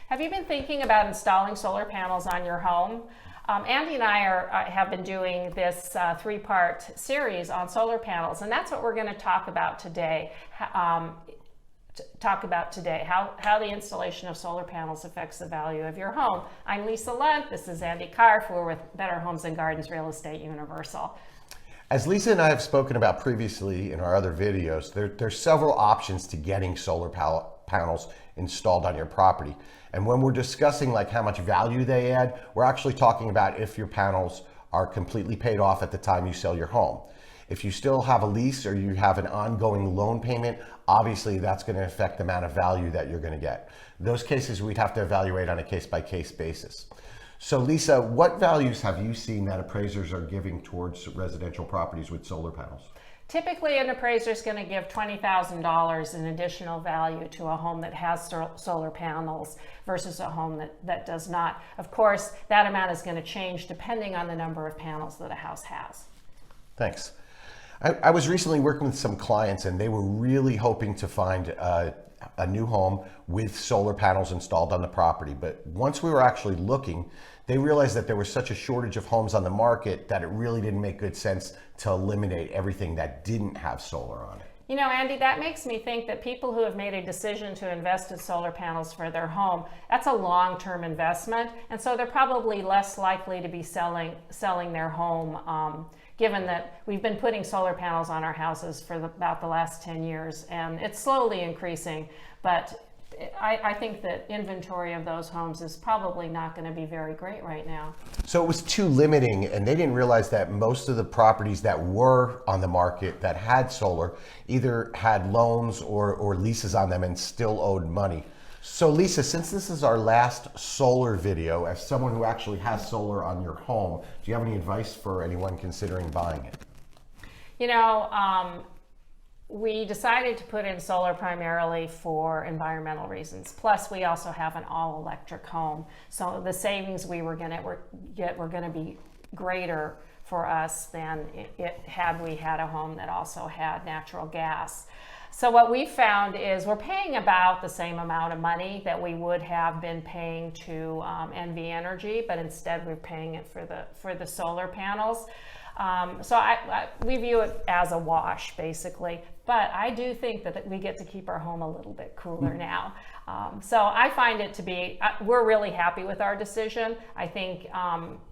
Have you been thinking about installing solar panels on your home? Andy and I have been doing this three-part series on solar panels, and that's what we're going to talk about today. How the installation of solar panels affects the value of your home. I'm Lisa Lundt. This is Andy Karpf. We're with Better Homes and Gardens Real Estate Universal. As Lisa and I have spoken about previously in our other videos, there's several options to getting solar panels installed on your property. And when we're discussing like how much value they add, we're actually talking about if your panels are completely paid off at the time you sell your home. If you still have a lease or you have an ongoing loan payment, obviously that's going to affect the amount of value that you're going to get. Those cases we'd have to evaluate on a case-by-case basis. So Lisa, what values have you seen that appraisers are giving towards residential properties with solar panels? Typically, an appraiser is going to give $20,000 in additional value to a home that has solar panels versus a home that does not. Of course, that amount is going to change depending on the number of panels that a house has. Thanks. I was recently working with some clients and they were really hoping to find a new home with solar panels installed on the property. But once we were actually looking, they realized that there was such a shortage of homes on the market that it really didn't make good sense to eliminate everything that didn't have solar on it. You know, Andy, that makes me think that people who have made a decision to invest in solar panels for their home, that's a long-term investment. And so they're probably less likely to be selling their home, given that we've been putting solar panels on our houses for about the last 10 years, and it's slowly increasing, but I think that inventory of those homes is probably not going to be very great right now. So it was too limiting, and they didn't realize that most of the properties that were on the market that had solar either had loans or leases on them and still owed money. So Lisa, since this is our last solar video, as someone who actually has solar on your home, do you have any advice for anyone considering buying it? You know, we decided to put in solar primarily for environmental reasons. Plus, we also have an all-electric home. So the savings we were going to get were going to be greater for us than had we had a home that also had natural gas. So what we found is we're paying about the same amount of money that we would have been paying to NV Energy, but instead we're paying it for the solar panels. So we view it as a wash, basically. But I do think that we get to keep our home a little bit cooler now. So I find it to be, we're really happy with our decision. I think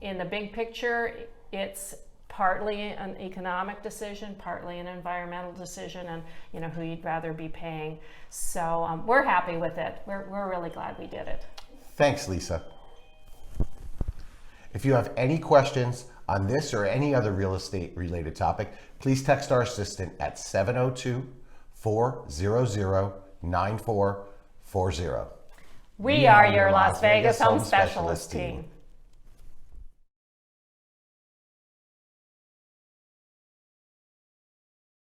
in the big picture, it's partly an economic decision, partly an environmental decision, and you know who you'd rather be paying. So we're happy with it. We're really glad we did it. Thanks, Lisa. If you have any questions on this or any other real estate related topic, please text our assistant at 702-400-9440. We are your Las Vegas Home Specialist team.